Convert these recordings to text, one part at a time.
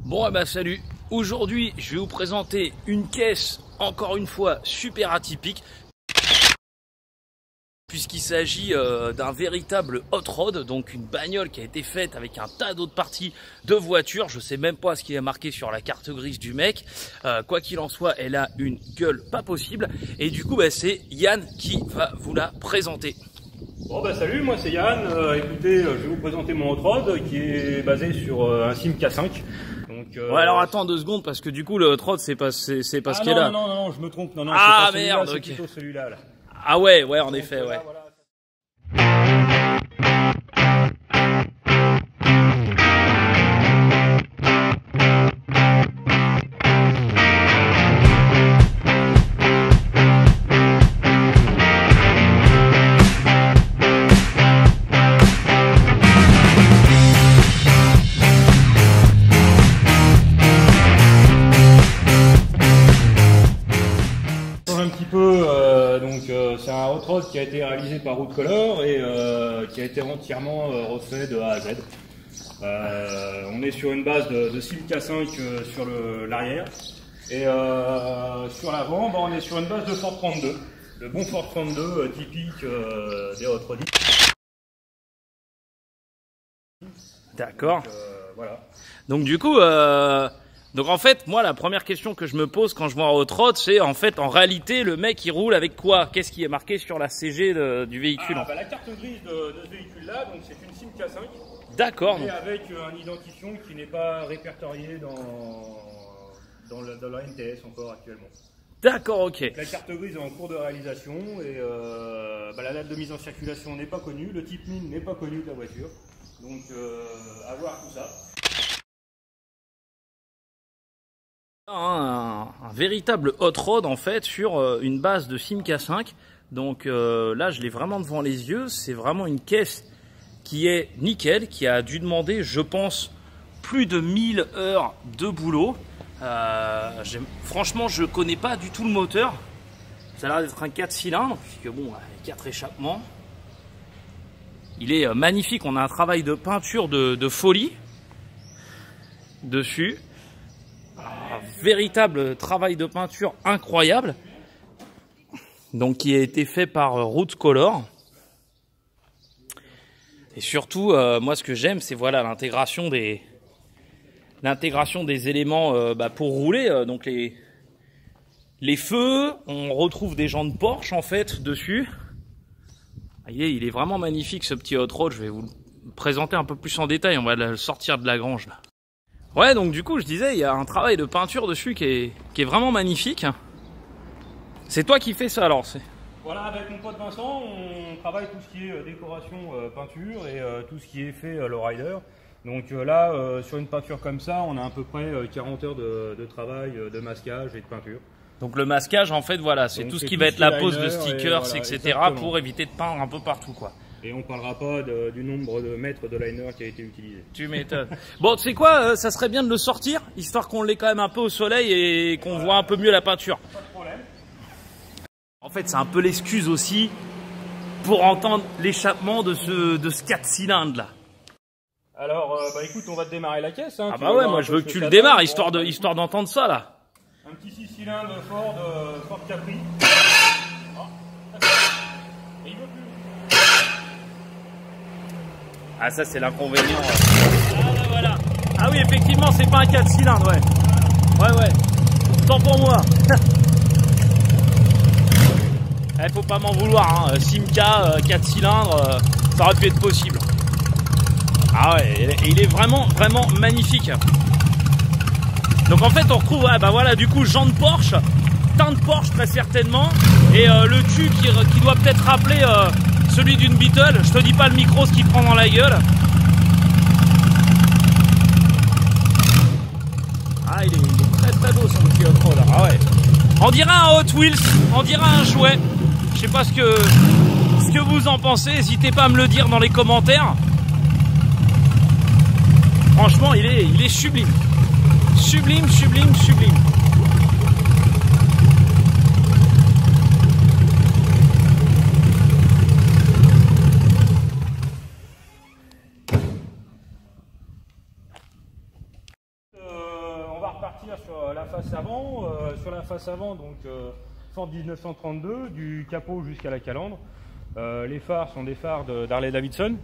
Bon bah salut, aujourd'hui je vais vous présenter une caisse encore une fois super atypique puisqu'il s'agit d'un véritable hot rod, donc une bagnole qui a été faite avec un tas d'autres parties de voitures. Je sais même pas ce qui est marqué sur la carte grise du mec, quoi qu'il en soit elle a une gueule pas possible et du coup bah, c'est Yann qui va vous la présenter. Bon bah salut, moi c'est Yann, écoutez je vais vous présenter mon hot rod qui est basé sur un Simca-5. Donc, ouais alors attends 2 secondes parce que du coup le hot rod c'est pas ce qui est là. Non, je me trompe, non, ah c'est pas merde, c'est ok. plutôt celui-là là. Ah ouais, en effet, ouais. Voilà. Un petit peu, c'est un hot rod qui a été réalisé par Root Color et qui a été entièrement refait de A à Z. On est sur une base de Simca-5 sur l'arrière et sur l'avant on est sur une base de Ford 32, le bon Ford 32 typique des hot rods. D'accord. Voilà. Donc du coup, donc en fait, moi la première question que je me pose quand je vois un hot rod, c'est en fait en réalité le mec il roule avec quoi? Qu'est-ce qui est marqué sur la CG du véhicule? La carte grise de ce véhicule-là, donc c'est une Simca-5. D'accord. Mais avec un identifiant qui n'est pas répertorié dans la NTS encore actuellement. D'accord, ok. La carte grise est en cours de réalisation et la date de mise en circulation n'est pas connue, le type mine n'est pas connu de la voiture. Donc à voir tout ça. Un véritable hot rod en fait sur une base de Simca-5. Donc là je l'ai vraiment devant les yeux, c'est vraiment une caisse qui est nickel, qui a dû demander je pense plus de 1000 heures de boulot. Franchement je connais pas du tout le moteur, ça a l'air d'être un 4 cylindres puisque bon 4 échappements. Il est magnifique, on a un travail de peinture de folie dessus. Un véritable travail de peinture incroyable, donc qui a été fait par Root Color. Et surtout, moi ce que j'aime, c'est voilà l'intégration des éléments pour rouler. Donc les feux, on retrouve des jantes Porsche en fait dessus. Il est vraiment magnifique ce petit hot rod. Je vais vous le présenter un peu plus en détail. On va le sortir de la grange là. Ouais, donc du coup, je disais, il y a un travail de peinture dessus qui est vraiment magnifique. C'est toi qui fais ça alors? Voilà, avec mon pote Vincent, on travaille tout ce qui est décoration, peinture et tout ce qui est fait le rider. Donc là, sur une peinture comme ça, on a à peu près 40 heures de travail, de masquage et de peinture. Donc le masquage, en fait, voilà, c'est tout ce qui va être la pose de stickers, voilà, etc. Exactement. Pour éviter de peindre un peu partout, quoi. Et on parlera pas du nombre de mètres de liner qui a été utilisé. Tu m'étonnes. Bon, tu sais quoi, ça serait bien de le sortir, histoire qu'on l'ait quand même un peu au soleil et qu'on voit un peu mieux la peinture. Pas de problème. En fait, c'est un peu l'excuse aussi pour entendre l'échappement de ce 4 cylindres là. Alors, écoute, on va te démarrer la caisse. Hein, ah bah ouais, moi je veux que tu le démarres, histoire d'entendre ça là. Un petit 6 cylindres Ford Capri. Et il veut plus. Ah ça c'est l'inconvénient. Ah bah voilà. Ah oui effectivement c'est pas un 4 cylindres ouais. Ouais. Tant pour moi. Faut pas m'en vouloir hein. Simca 4 cylindres ça aurait pu être possible. Ah ouais il est vraiment magnifique. Donc en fait on retrouve voilà du coup jantes Porsche, teinte Porsche très certainement et le tube qui doit peut-être rappeler celui d'une Beetle. Je te dis pas le micro ce qu'il prend dans la gueule. Ah il est très beau son petit hot rod. Ah ouais. On dirait un Hot Wheels, on dirait un jouet. Je sais pas ce que vous en pensez, n'hésitez pas à me le dire dans les commentaires. Franchement il est sublime. Sublime. partir sur la face avant. Sur la face avant, donc Ford 1932, du capot jusqu'à la calandre. Les phares sont des phares d'Harley Davidson,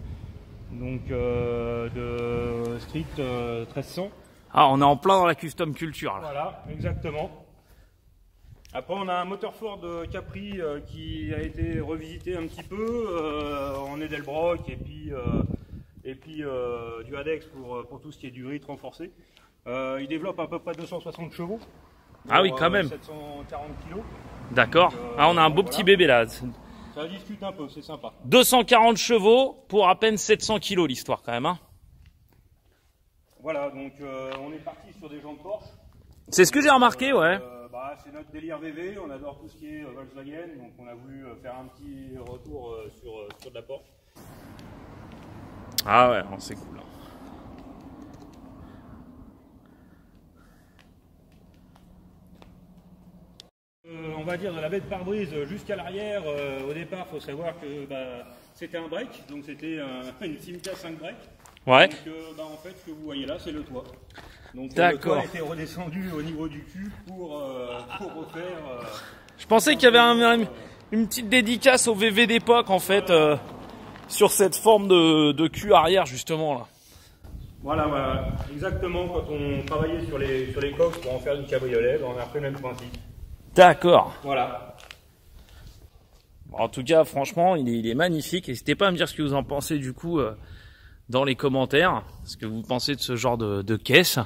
donc de Street 1300. Ah, on est en plein dans la custom culture là. Voilà, exactement. Après, on a un moteur Ford Capri qui a été revisité un petit peu en Edelbrock et puis du Adex pour tout ce qui est du rythme renforcé. Il développe à peu près 260 chevaux. Ah oui, quand même. 740 kg. D'accord. Ah, on a un beau petit bébé là. Ça discute un peu, c'est sympa. 240 chevaux pour à peine 700 kg l'histoire quand même. Hein. Voilà, donc on est parti sur des jantes Porsche. C'est ce que j'ai remarqué, ouais. C'est notre délire VV, on adore tout ce qui est Volkswagen, donc on a voulu faire un petit retour sur de la Porsche. Ah ouais, c'est cool. On va dire de la baie de pare-brise jusqu'à l'arrière. Au départ, il faut savoir que c'était un break, donc c'était une Simca 5 break. Ouais. Donc en fait, ce que vous voyez là, c'est le toit. Donc le D'accord. toit a été redescendu au niveau du cul pour refaire. Je pensais qu'il y avait une petite dédicace au VV d'époque en fait sur cette forme de cul arrière justement là. Voilà, exactement. Quand on travaillait sur les coques pour en faire une cabriolet, on a fait le même principe. D'accord. Voilà. En tout cas, franchement, il est magnifique. N'hésitez pas à me dire ce que vous en pensez du coup dans les commentaires, ce que vous pensez de ce genre de caisse.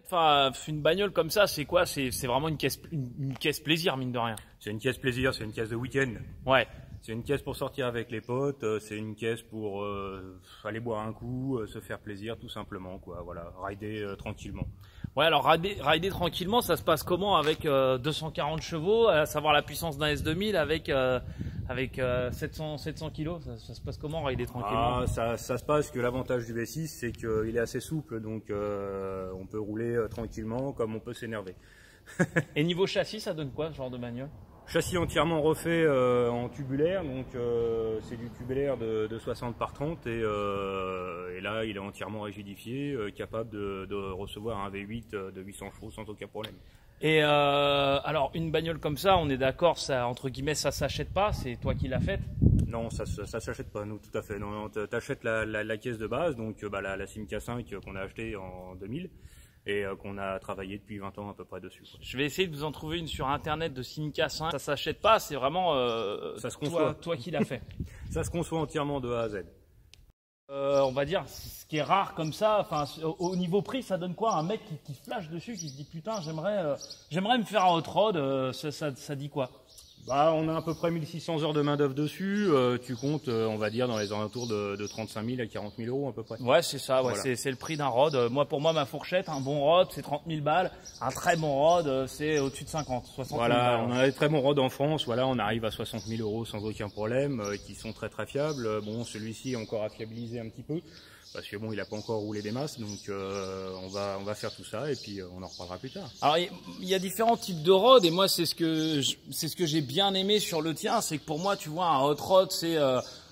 Enfin, une bagnole comme ça, c'est quoi? C'est vraiment une caisse plaisir, mine de rien. C'est une caisse plaisir, c'est une caisse de week-end. Ouais. C'est une caisse pour sortir avec les potes, c'est une caisse pour aller boire un coup, se faire plaisir tout simplement, quoi. Voilà, rider tranquillement. Ouais, alors rider tranquillement, ça se passe comment avec 240 chevaux, à savoir la puissance d'un S2000 avec 700 kilos, ça se passe comment rider tranquillement? Ça se passe que l'avantage du V6, c'est qu'il est assez souple, donc on peut rouler tranquillement comme on peut s'énerver. Et niveau châssis, ça donne quoi ce genre de bagnole? Châssis entièrement refait en tubulaire, donc c'est du tubulaire de 60 par 30 et là il est entièrement rigidifié, capable de recevoir un V8 de 800 chevaux sans aucun problème. Et alors une bagnole comme ça, on est d'accord, ça entre guillemets ça s'achète pas, c'est toi qui l'as faite? Non, ça s'achète pas, nous, tout à fait. Non, t'achètes la caisse de base, donc la Simca 5 qu'on a achetée en 2000. Et qu'on a travaillé depuis 20 ans à peu près dessus. Je vais essayer de vous en trouver une sur internet de Simca 5. Ça s'achète pas, c'est vraiment ça se conçoit. toi qui l'as fait. Ça se conçoit entièrement de A à Z. On va dire, ce qui est rare comme ça, enfin, au niveau prix, ça donne quoi? Un mec qui flash dessus, qui se dit putain, j'aimerais me faire un hot rod, ça dit quoi? On a à peu près 1600 heures de main d'œuvre dessus. Tu comptes, on va dire, dans les alentours de 35 000 à 40 000 euros à peu près. Ouais, c'est ça. Ouais, voilà. C'est le prix d'un rod. Pour moi, ma fourchette, un bon rod, c'est 30 000 balles. Un très bon rod, c'est au-dessus de 50, 60 000 voilà, balles. on a des très bons rods en France. Voilà, on arrive à 60 000 euros sans aucun problème, qui sont très très fiables. Bon, celui-ci est encore à fiabiliser un petit peu. Parce que bon, il n'a pas encore roulé des masses, donc on va faire tout ça et puis on en reparlera plus tard. Alors il y a différents types de rods et moi c'est ce que j'ai bien aimé sur le tien, c'est que pour moi tu vois un hot rod c'est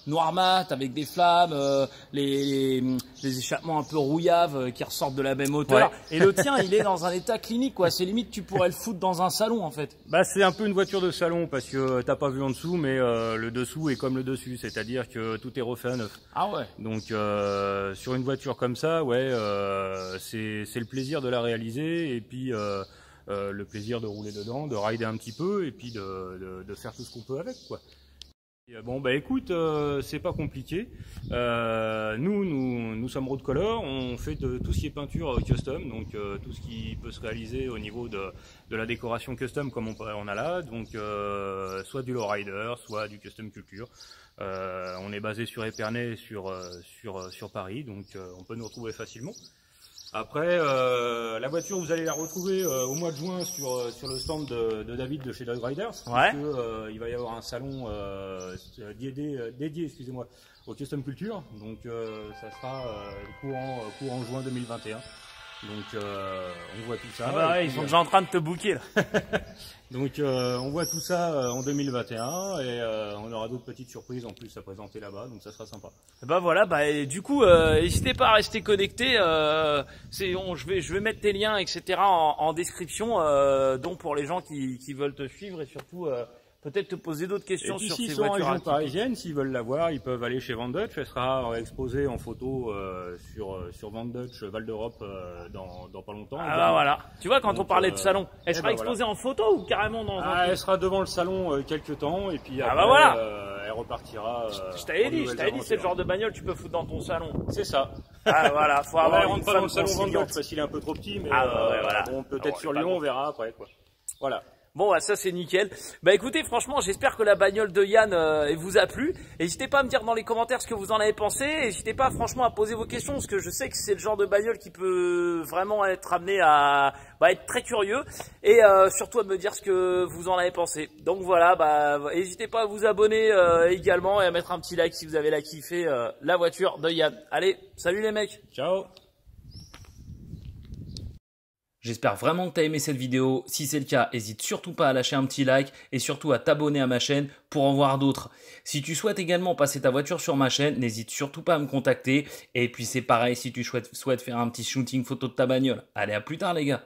noir mat avec des flammes, les échappements un peu rouillaves qui ressortent de la même hauteur. Ouais. Et le tien il est dans un état clinique quoi, c'est limite tu pourrais le foutre dans un salon en fait. C'est un peu une voiture de salon parce que t'as pas vu en dessous mais le dessous est comme le dessus, c'est-à-dire que tout est refait à neuf. Ah ouais. Donc sur une voiture comme ça, ouais, c'est le plaisir de la réaliser et puis le plaisir de rouler dedans, de rider un petit peu et puis de faire tout ce qu'on peut avec quoi. Bon écoute, c'est pas compliqué. Nous sommes Road Color, on fait de tout ce qui est peinture custom, donc tout ce qui peut se réaliser au niveau de la décoration custom comme on a là, donc soit du lowrider, soit du custom culture. On est basé sur Épernay, sur Paris, donc on peut nous retrouver facilement. Après, la voiture, vous allez la retrouver au mois de juin sur le stand de David de chez Dog Riders. Ouais. Il va y avoir un salon dédié excusez-moi, au custom culture. Donc ça sera courant juin 2021. Donc on voit tout ça. Ah bah ouais, ils sont déjà en train de te booker là. Donc on voit tout ça en 2021 et on aura d'autres petites surprises en plus à présenter là-bas, donc ça sera sympa. Et bah voilà, bah et du coup n'hésitez pas à rester connecté. Je vais mettre tes liens etc en description, donc pour les gens qui veulent te suivre et surtout peut-être te poser d'autres questions sur ces voitures. En région parisienne, s'ils veulent la voir, ils peuvent aller chez Van Dutch. Elle sera exposée en photo sur Van Dutch Val d'Europe dans pas longtemps. Ah bah voilà. Tu vois, quand on parlait de salon, elle sera exposée en photo ou carrément dans un... Elle sera devant le salon quelques temps et puis après, elle repartira. Je t'avais dit, c'est le genre de bagnole que tu peux foutre dans ton salon. C'est ça. Ah voilà, faut avoir rentre pas dans le salon Van Dutch parce qu'il est un peu trop petit, mais voilà. bon, peut-être sur Lyon, on verra après quoi. Voilà. Bon, bah, ça c'est nickel. Bah écoutez, franchement, j'espère que la bagnole de Yann vous a plu. N'hésitez pas à me dire dans les commentaires ce que vous en avez pensé. N'hésitez pas franchement à poser vos questions parce que je sais que c'est le genre de bagnole qui peut vraiment être amené à être très curieux et surtout à me dire ce que vous en avez pensé. Donc voilà, bah n'hésitez pas à vous abonner également et à mettre un petit like si vous avez kiffé la voiture de Yann. Allez, salut les mecs. Ciao. J'espère vraiment que tu as aimé cette vidéo. Si c'est le cas, n'hésite surtout pas à lâcher un petit like et surtout à t'abonner à ma chaîne pour en voir d'autres. Si tu souhaites également passer ta voiture sur ma chaîne, n'hésite surtout pas à me contacter. Et puis c'est pareil si tu souhaites faire un petit shooting photo de ta bagnole. Allez, à plus tard les gars.